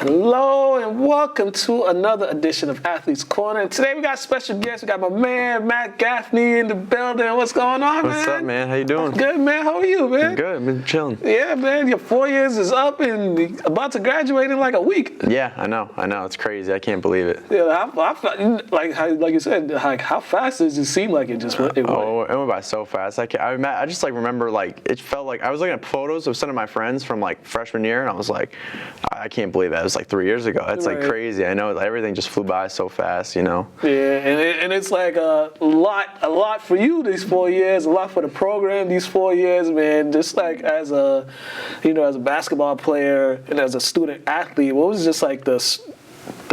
Hello and welcome to another edition of Athletes Corner. And today we got special guests. We got my man Matt Gaffney in the building. What's going on, man? What's up, man? How you doing? Good, man. How are you, man? Good. I've been chilling. Yeah, man. Your 4 years is up and about to graduate in like a week. Yeah, I know. It's crazy. I can't believe it. Yeah, like you said, like how fast does it seem like it just went? It went by so fast. I just like remember like it felt like I was looking at photos of some of my friends from like freshman year, and I was like, I can't believe that. It was like 3 years ago. It's like crazy. I know everything just flew by so fast, you know. Yeah, and it's like a lot for you these 4 years, a lot for the program these 4 years, man. Just like as a basketball player and as a student athlete, what was just like the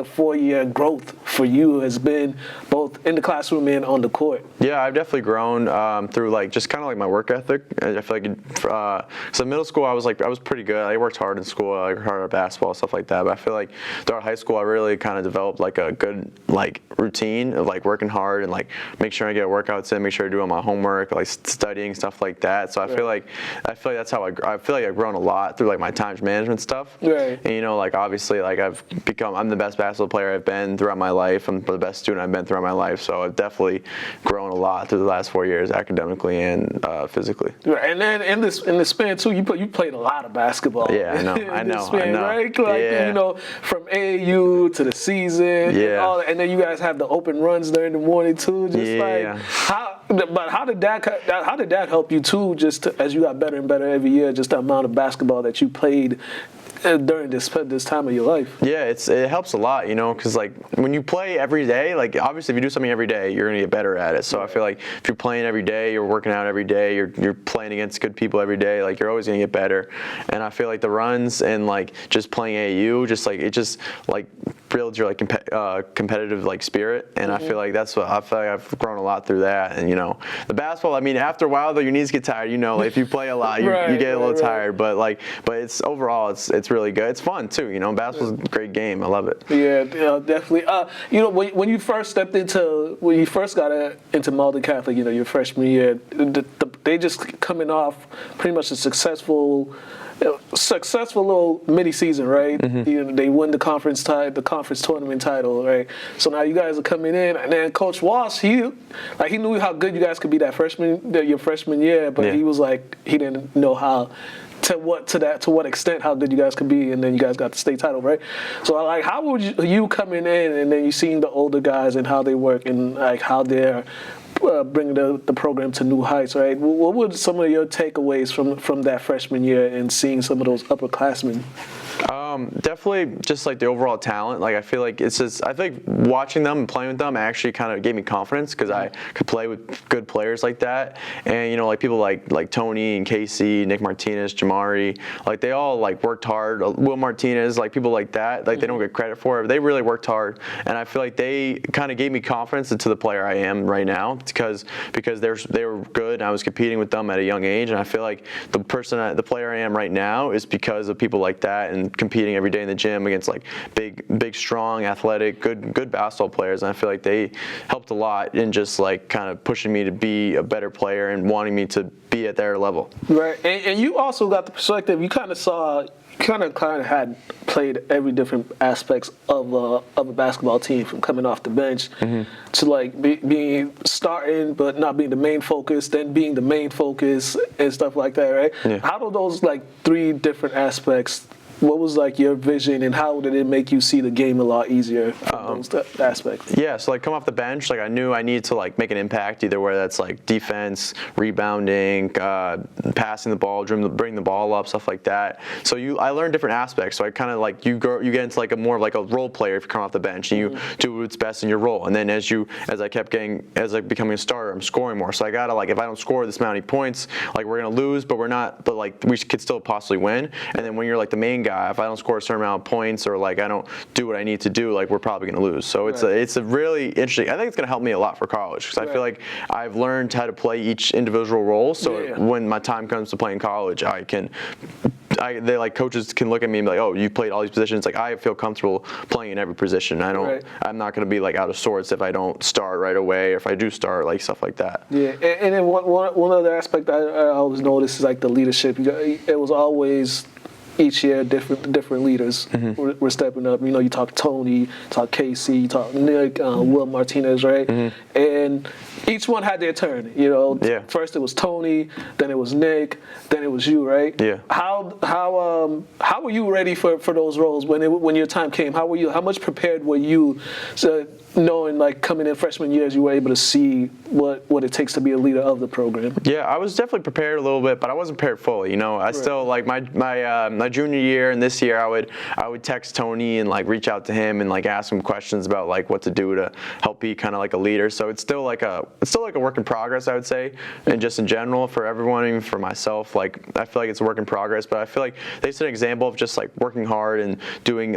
4 year growth for you has been both in the classroom and on the court? Yeah, I've definitely grown through like just kind of like my work ethic. I feel like so middle school I was pretty good. I worked hard in school. I worked hard at basketball, stuff like that. But I feel like throughout high school I really kind of developed like a good like routine of like working hard and like make sure I get workouts in, make sure I do all my homework, like studying, stuff like that. So I feel like that's how I feel like I've grown a lot through like my time management stuff. Right. And you know, like obviously like I'm the best basketball player I've been throughout my life. I'm the best student I've been throughout my life. So I've definitely grown a lot through the last 4 years, academically and physically. Right. And then in the span too, you played a lot of basketball. Yeah, I know. Right? Like, you know, from AAU to the season. Yeah. And all that. And then you guys have the open runs during the morning too. How did that help you too? Just as you got better and better every year, just the amount of basketball that you played during this time of your life? Yeah, it helps a lot, you know, because like when you play every day, like obviously if you do something every day, you're gonna get better at it. So I feel like if you're playing every day, you're working out every day, you're playing against good people every day, like you're always gonna get better. And I feel like the runs and like just playing AAU, just like it just like builds your like competitive like spirit. And I feel like that's what I feel like I've grown a lot through that. And you know, the basketball, I mean, after a while though, your knees get tired. You know, like, if you play a lot, you get a little tired. But it's overall, it's really good. It's fun too, you know. Basketball's a great game. I love it. Yeah, definitely. You know, when you first got into Malden Catholic, you know, your freshman year, they just coming off pretty much a successful little mini season, right? Mm-hmm. You know, they win the conference tournament title, right? So now you guys are coming in, and then Coach Walsh, he knew how good you guys could be your freshman year, but he was like, he didn't know how. To what extent, how good you guys could be, and then you guys got the state title, right? So, like, how would you coming in, and then you seeing the older guys and how they work, and like how they're bringing the program to new heights, right? What were some of your takeaways from that freshman year and seeing some of those upperclassmen? Definitely just like the overall talent. Like I feel like watching them and playing with them actually kind of gave me confidence because I could play with good players like that. And you know, like people like Tony and Casey, Nick Martinez, Jamari, like they all like worked hard. Will Martinez, like people like that, like they don't get credit for it. They really worked hard, and I feel like they kind of gave me confidence into the player I am right now because they were good and I was competing with them at a young age. And I feel like the player I am right now is because of people like that and competing every day in the gym against like big, strong, athletic, good basketball players. And I feel like they helped a lot in just like kind of pushing me to be a better player and wanting me to be at their level. Right, and you also got the perspective. You kind of had played every different aspects of a basketball team, from coming off the bench to like being starting but not being the main focus, then being the main focus and stuff like that, right? Yeah. How do those like three different aspects? What was like your vision, and how did it make you see the game a lot easier from those aspects? Yeah, so like come off the bench, like I knew I needed to like make an impact, either whether that's like defense, rebounding, passing the ball, bring the ball up, stuff like that. So I learned different aspects. So I kind of like you get into like more of like a role player if you come off the bench and you do what's best in your role. And then as I kept becoming a starter, I'm scoring more. So I gotta like, if I don't score this many points, like we're gonna lose, but like we could still possibly win. And then when you're like the main guy, if I don't score a certain amount of points or like I don't do what I need to do, like we're probably going to lose. So it's a really interesting. I think it's going to help me a lot for college because I feel like I've learned how to play each individual role. So when my time comes to play in college, they like coaches can look at me and be like, oh, you played all these positions. Like I feel comfortable playing in every position. I'm not going to be like out of sorts if I don't start right away or if I do start, like stuff like that. Yeah, and then one other aspect I always noticed is like the leadership. It was always each year different leaders were stepping up. You talk Tony, talk Casey, you talk Nick, Will Martinez, right? And each one had their turn. First it was Tony, then it was Nick, then it was you, right? Yeah. How were you ready for those roles when your time came? How were you? How much prepared were you? So knowing coming in freshman years, you were able to see what it takes to be a leader of the program. Yeah, I was definitely prepared a little bit, but I wasn't prepared fully. I still my junior year and this year, I would text Tony and reach out to him and ask him questions about what to do to help be kind of like a leader. So it's still like a work in progress, I would say, and just in general for everyone, even for myself. I feel like it's a work in progress, but I feel like they set an example of just working hard and doing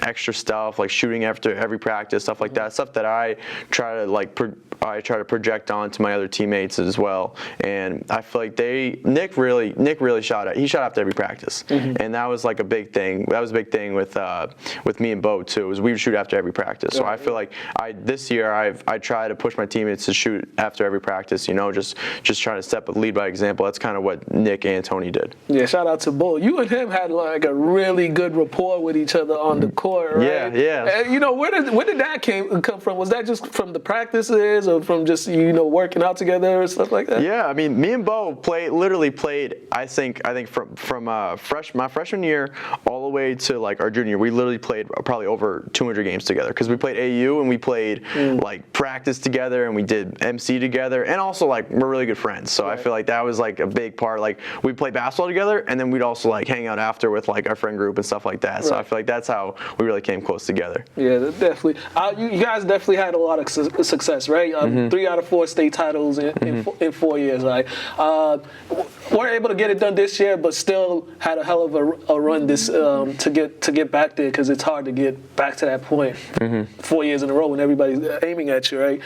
extra stuff, shooting after every practice, stuff like that, stuff that I try to project onto my other teammates as well. And I feel like Nick really shot after every practice, and that was a big thing. That was a big thing with me and Bo too. Was we would shoot after every practice. So I feel like this year I try to push my teammates to shoot after every practice. Just trying to lead by example. That's kind of what Nick and Tony did. Yeah, shout out to Bo. You and him had a really good rapport with each other on the court. Right? Yeah. And, where did that come from? Was that just from the practices, or from just working out together or stuff like that? Yeah, I mean, me and Bo literally played. I think from my freshman year all the way to our junior year, we literally played probably over 200 games together because we played AU and we played practice together and we did MC together, and also we're really good friends. So I feel like that was a big part. We played basketball together, and then we'd also hang out after with our friend group and stuff like that. So I feel like that's how we really came close together. Yeah, definitely. You guys definitely had a lot of success, right? 3 out of 4 state titles in 4 years, right? We're able to get it done this year, but still had a hell of a run this to get back there, because it's hard to get back to that point 4 years in a row when everybody's aiming at you, right?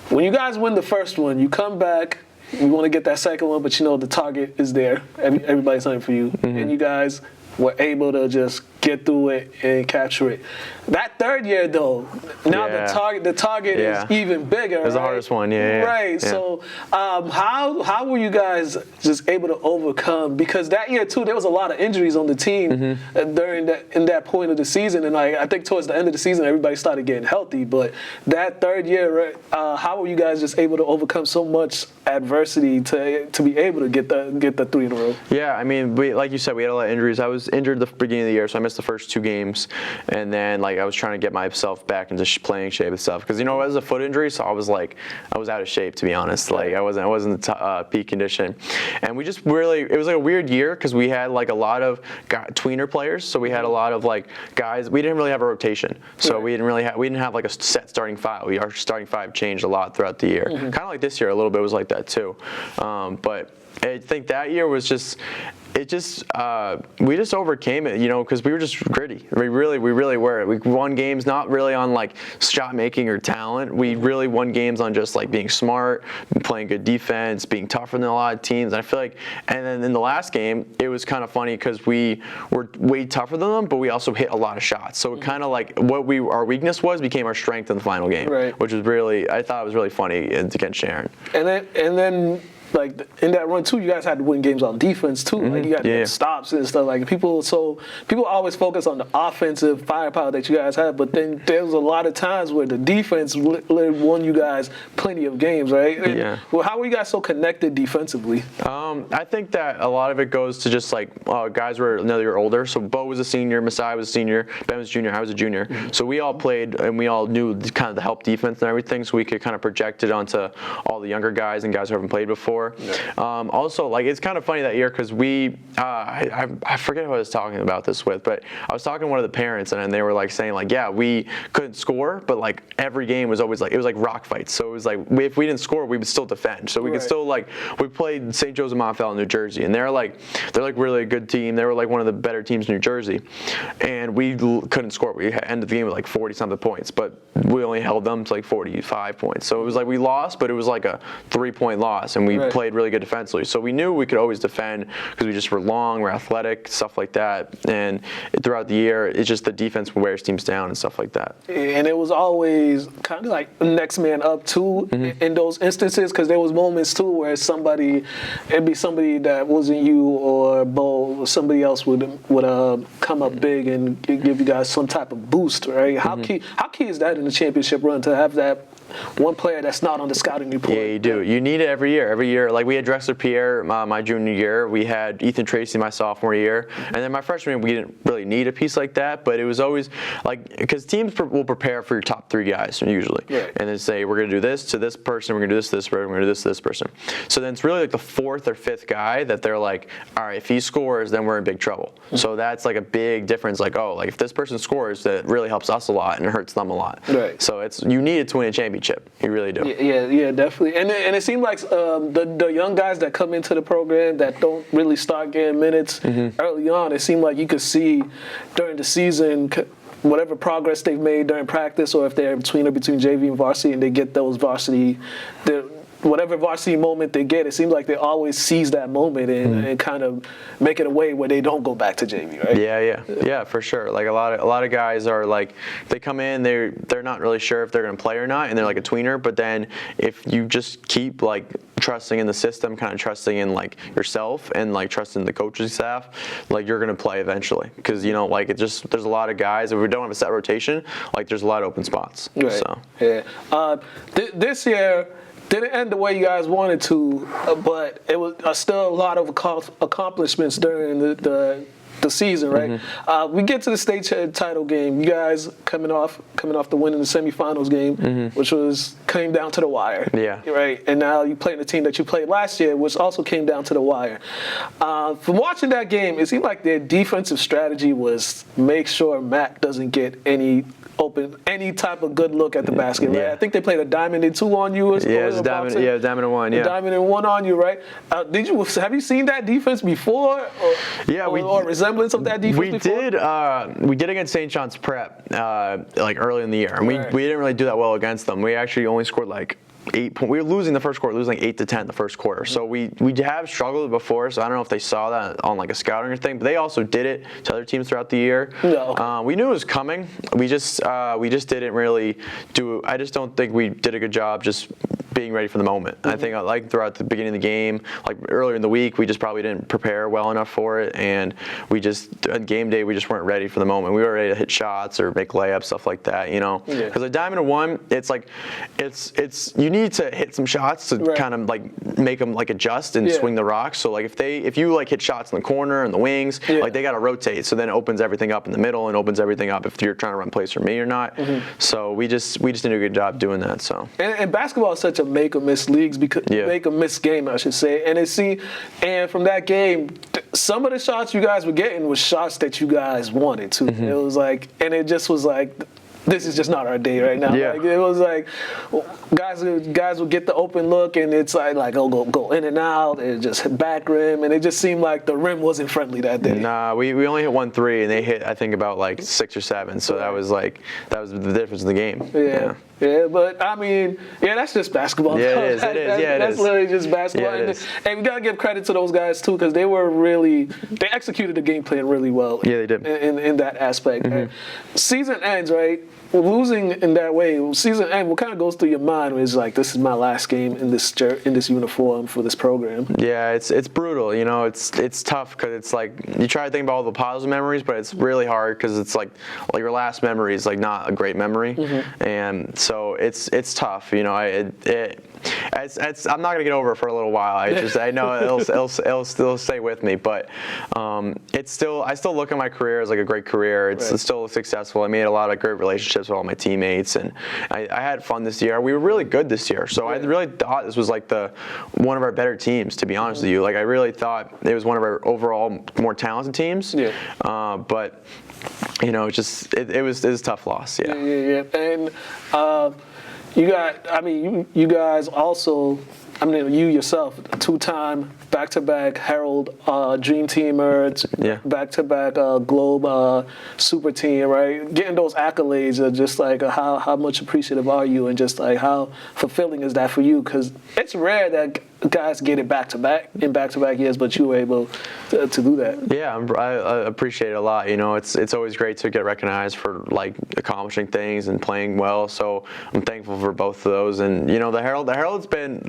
When you guys win the first one, you come back. You want to get that second one, but the target is there. Everybody's hunting for you, and you guys were able to just get through it and capture it. That third year, though, now the target is even bigger. It was the hardest one, Right. Yeah. So, how were you guys just able to overcome? Because that year too, there was a lot of injuries on the team during that point of the season, and I think towards the end of the season, everybody started getting healthy. But that third year, how were you guys just able to overcome so much adversity to be able to get the 3 in a row? Yeah, I mean, like you said, we had a lot of injuries. I was injured the beginning of the year, so I missed the first 2 games, and then I was trying to get myself back into playing shape and stuff, because it was a foot injury, so I was out of shape, to be honest. I wasn't the peak condition, and we just really, it was a weird year because we had a lot of tweener players, so we had a lot of guys. We didn't really have a rotation, so we didn't have a set starting 5. Our starting 5 changed a lot throughout the year, kind of like this year a little bit was like that too, but I think that year was just. We just overcame it, because we were just gritty. We really were. We won games not really on shot making or talent. We really won games on just being smart, playing good defense, being tougher than a lot of teams. And I feel and then in the last game, it was kind of funny because we were way tougher than them, but we also hit a lot of shots. So it kind of what our weakness became our strength in the final game, which was I thought it was really funny against Sharon. And then. In that run too, you guys had to win games on defense too. You got to get stops and stuff. People always focus on the offensive firepower that you guys had, but then there was a lot of times where the defense won you guys plenty of games, right? Yeah. Well, how were you guys so connected defensively? I think that a lot of it goes to just guys were another year older. So Bo was a senior, Masai was a senior, Ben was a junior, I was a junior. So we all played and we all knew kind of the help defense and everything. So we could kind of project it onto all the younger guys and guys who haven't played before. Also, it's kind of funny that year because I forget who I was talking about this with, but I was talking to one of the parents and they were saying we couldn't score, but every game was always it was rock fights. So it was if we didn't score, we would still defend. So we could still we played St. Joe's and Montvale in New Jersey, and they're really a good team. They were one of the better teams in New Jersey, and we couldn't score. We ended the game with 40 something points, but we only held them to 45 points. So it was we lost, but it was a 3-point loss, and we played really good defensively. So we knew we could always defend because we just were long, we're athletic, stuff like that. And throughout the year, it's just the defense wears teams down and stuff like that. And it was always kind of like next man up too in those instances, because there was moments too where it'd be somebody that wasn't you or Bo, or somebody else would come up big and give you guys some type of boost, right? How key is that in the championship run, to have that one player that's not on the scouting report? Yeah, you do. You need it every year. Every year, like we had Drexler Pierre my junior year. We had Ethan Tracy my sophomore year. And then my freshman year, we didn't really need a piece like that. But it was always like, because teams will prepare for your top 3 guys usually. Right. And then say, we're going to do this to this person, we're going to do this to this person, we're going to do this to this person. So then it's really like the 4th or 5th guy that they're like, all right, if he scores, then we're in big trouble. So that's like a big difference. Like, oh, like if this person scores, that really helps us a lot and it hurts them a lot. Right. So you need it to win a championship. You really do. Yeah, definitely. And it seemed like the young guys that come into the program that don't really start getting minutes early on, it seemed like you could see during the season whatever progress they've made during practice, or if they're between JV and varsity and they get those whatever varsity moment they get, it seems like they always seize that moment and kind of make it a way where they don't go back to JV, right? Yeah, for sure. Like a lot of guys are like, they come in, they're not really sure if they're going to play or not, and they're like a tweener. But then if you just keep like trusting in the system, kind of trusting in like yourself and like trusting the coaching staff, like you're going to play eventually. Because like there's a lot of guys, if we don't have a set rotation, like there's a lot of open spots. Right. So yeah. This year didn't end the way you guys wanted to, but it was still a lot of accomplishments during the season, right? We get to the state title game. You guys coming off the win in the semifinals game, which came down to the wire. Yeah. Right. And now you playing the team that you played last year, which also came down to the wire. From watching that game, it seemed like their defensive strategy was make sure Matt doesn't get any type of good look at the basket, right? I think they played a diamond and 2 on you. Diamond and 1. Yeah, a diamond and 1 on you, right? Have you seen that defense before? Or resemblance of that defense before? We did against St. John's Prep like early in the year, and we didn't really do that well against them. We actually only scored like 8 points. We were losing the first quarter, losing like 8-10 the first quarter. So we have struggled before. So I don't know if they saw that on like a scouting or thing, but they also did it to other teams throughout the year. No. We knew it was coming. We just didn't really do. I just don't think we did a good job just being ready for the moment. I think like throughout the beginning of the game, like earlier in the week, we just probably didn't prepare well enough for it, and on game day we just weren't ready for the moment. We were ready to hit shots or make layups, stuff like that, Because a diamond and 1, it's like you need to hit some shots to kind of like make them like adjust and swing the rocks. So like if you like hit shots in the corner and the wings, like they got to rotate. So then it opens everything up in the middle and opens everything up if you're trying to run plays for me or not. So we just did a good job doing that. So and basketball is such a make or miss leagues, because make or miss game, I should say. And from that game, some of the shots you guys were getting was shots that you guys wanted to. It was like, and it just was like, this is just not our day right now. Yeah. Like, it was like guys would get the open look, and it's like go in and out, and just back rim, and it just seemed like the rim wasn't friendly that day. Nah, we only hit 1 3, and they hit I think about like 6 or 7. So that was the difference in the game. Yeah, but I mean, that's just basketball. Yeah, it is. That's literally just basketball. Yeah, and we gotta give credit to those guys too, because they executed the game plan really well. Yeah, they did. In that aspect. Right? Season ends, right? Losing in that way, season end, what kind of goes through your mind when it's like, this is my last game in this uniform for this program? Yeah, it's brutal. It's tough because it's like you try to think about all the positive memories, but it's really hard because it's like your last memory is like not a great memory, and so it's tough. I'm not gonna get over it for a little while. I know it'll still stay with me, but I still look at my career as like a great career. It's still successful. I made a lot of great relationships with all my teammates, and I had fun this year. We were really good this year, so I really thought this was like one of our better teams, to be honest with you. Like I really thought it was one of our overall more talented teams. But it was a tough loss. And you guys also, I mean, you yourself, two-time back-to-back Herald Dream Teamer, back-to-back Globe Super Team, right? Getting those accolades are just like how much appreciative are you, and just like how fulfilling is that for you? Because it's rare that guys get it back-to-back in back-to-back years, but you were able to do that. Yeah, I appreciate it a lot. You know, it's always great to get recognized for like accomplishing things and playing well. So I'm thankful for both of those. And you know, the Herald and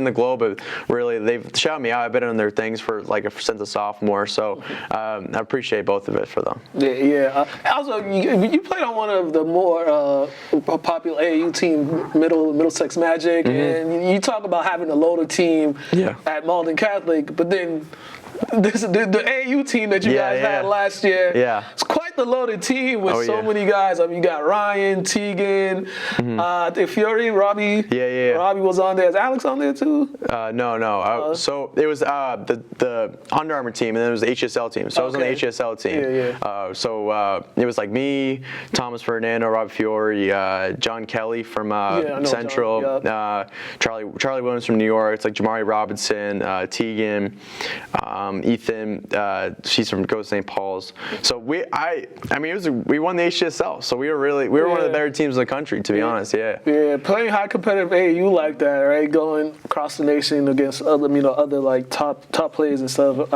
the Globe have really, they've shouted me out. I've been on their things for like since a sophomore. So I appreciate both of it for them. Yeah. Also, you played on one of the more popular AAU team, Middlesex Magic, and you talk about having a loaded team at Malden Catholic, but then the AAU team that you guys had last year, it's quite the loaded team with so many guys. I mean, you got Ryan, Tegan, Fury, Robbie. Robbie was on there. Is Alex on there too? No. So it was the Under Armour team, and then it was the HSL team. So I was on the HSL team. So it was like me, Thomas Fernando, Rob Fiore, John Kelly from Central, Charlie Williams from New York. It's like Jamari Robinson, Tegan, Ethan. She's from Go St. Paul's. So we won the HSL. So we were one of the better teams in the country, to be honest. Yeah, playing high competitive AAU like that, right? Going across the nation against other like top players and stuff.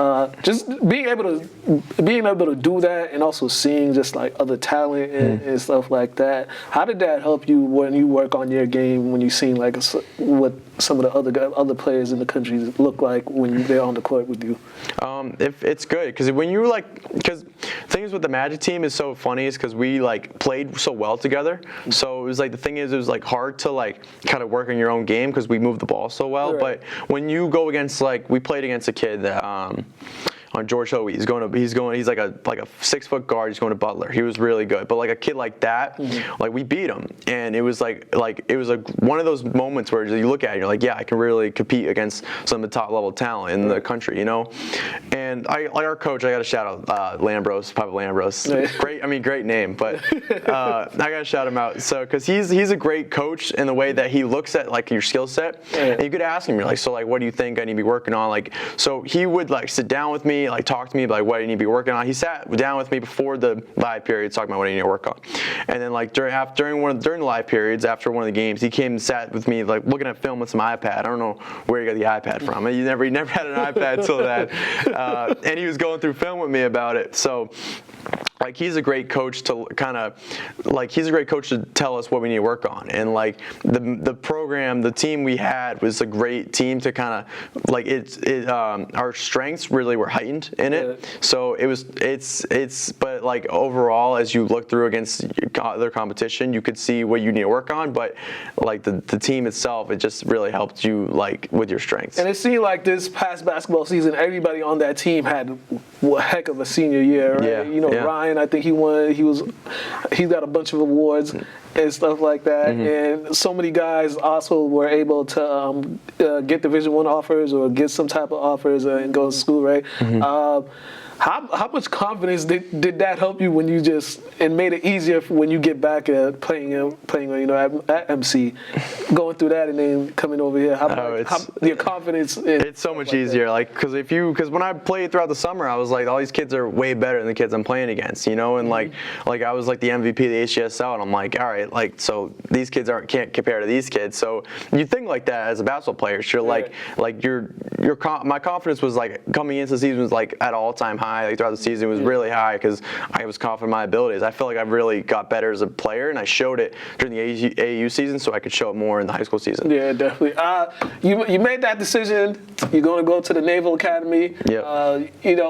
Just being able to do that, and also seeing just like other talent and stuff like that. How did that help you when you work on your game? When you seen like what some of the other players in the country look like when they're on the court with you? If it's good, because things with the Magic team is so funny is because we like played so well together. So it was like it was like hard to like kind of work on your own game because we moved the ball so well. Right. But when you go against we played against a kid that on George Hoey. He's like a 6-foot guard. He's going to Butler. He was really good. But like a kid like that, like we beat him, and it was like it was one of those moments where you look at it, and you're like, yeah, I can really compete against some of the top level talent in the country, you know. And like our coach, I got to shout out Lambros, Papa Lambros. Great name, but I got to shout him out. So because he's a great coach in the way that he looks at like your skill set, and you could ask him, you're like, so like, what do you think I need to be working on? Like, so he would like sit down with me, like talk to me like what I need to be working on. He sat down with me before the live periods talking about what I need to work on, and then like during the live periods after one of the games, he came and sat with me like looking at film with some iPad. I don't know where he got the iPad from. He never had an iPad till that, and he was going through film with me about it. So like he's a great coach to tell us what we need to work on, and like the program, the team we had was a great team to kind of like our strengths really were heightened in it. So but like overall, as you look through against other competition, you could see what you need to work on, but like the team itself, it just really helped you like with your strengths. And it seemed like this past basketball season, everybody on that team had a heck of a senior year, right? Ryan, I think he won. He's got a bunch of awards and stuff like that. And so many guys also were able to get Division I offers or get some type of offers and go to school, right? How much confidence did that help you when you and made it easier for when you get back at playing at MC, going through that and then coming over here? Your confidence? It's so much easier, because when I played throughout the summer, I was like, all these kids are way better than the kids I'm playing against, and like I was like the MVP of the HSL, and I'm like, all right, like so these kids can't compare to these kids. So you think like that as a basketball player, you're my confidence was like coming into the season was like at all-time high. Like throughout the season, it was really high because I was confident in my abilities. I feel like I've really got better as a player, and I showed it during the AAU season, so I could show it more in the high school season. Yeah, definitely. You made that decision. You're going to go to the Naval Academy. Yep.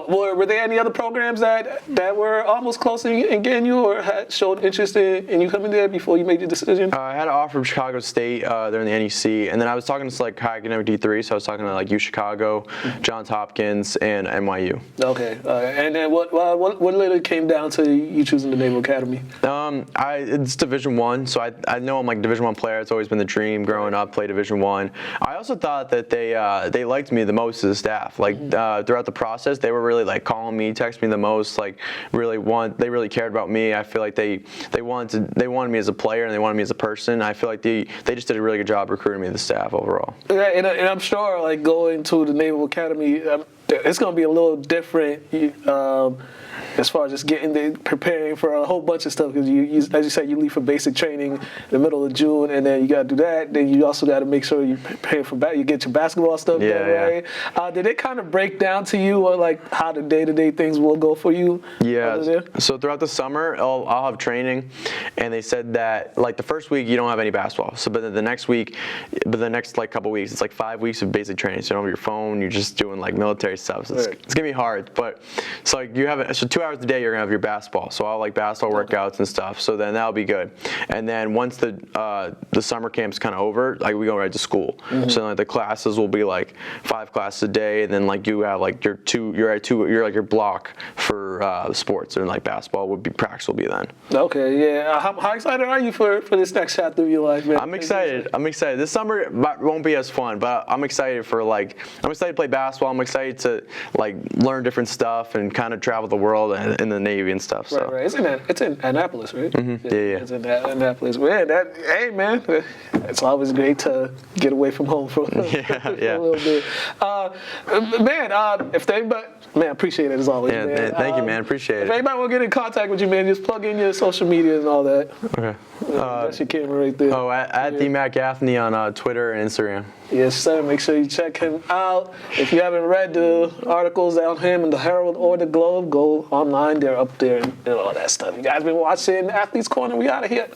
Were there any other programs that were almost close in getting you, or had showed interest in you coming there before you made your decision? I had an offer from Chicago State. They're in the NEC, and then I was talking to like high academic D3, so I was talking to like U Chicago, Johns Hopkins, and NYU. Okay. And then what literally came down to you choosing the Naval Academy? It's Division I, so I know I'm like a Division I player. It's always been the dream growing up, play Division I. I also thought that they liked me the most as a staff. Like throughout the process, they were really like calling me, texting me the most. Like they really cared about me. I feel like they wanted me as a player and they wanted me as a person. I feel like they just did a really good job recruiting me to the staff overall. Yeah, and I'm sure like going to the Naval Academy, it's going to be a little different as far as just preparing for a whole bunch of stuff, because you, as you said, you leave for basic training in the middle of June, and then you got to do that. Then you also got to make sure you prepare for you get your basketball stuff done, right? Did it kind of break down to you, or like how the day-to-day things will go for you? Yeah. So throughout the summer, I'll have training, and they said that like the first week you don't have any basketball. So, but then the next like couple weeks, it's like 5 weeks of basic training. So you don't have your phone, you're just doing like military stuff. So it's gonna be hard, but so like you have 2 hours a day you're gonna have your basketball. So I'll like basketball workouts and stuff. So then that'll be good. And then once the summer camp's kind of over, like we go right to school. So like the classes will be like 5 classes a day, and then like you have like your block for sports, and like basketball would be practice will be then. Okay, yeah. How excited are you for this next chapter of your life, man? I'm excited. This summer won't be as fun, but I'm excited to play basketball. I'm excited to like learn different stuff and kind of travel the world in the Navy and stuff. So. Right. It's in Annapolis, right? Mm-hmm. Yeah. It's in Annapolis. Man, hey man, it's always great to get away from home for a little bit. If anybody, man, appreciate it as always. Yeah, man. Thank you, man. Appreciate it. If anybody will get in contact with you, man, just plug in your social media and all that. Okay. That's your camera right there. At the Matt Gaffney on Twitter and Instagram. Yes, sir. Make sure you check him out. If you haven't read the articles on him in the Herald or the Globe, go online. They're up there and all that stuff. You guys been watching Athletes Corner. We out of here.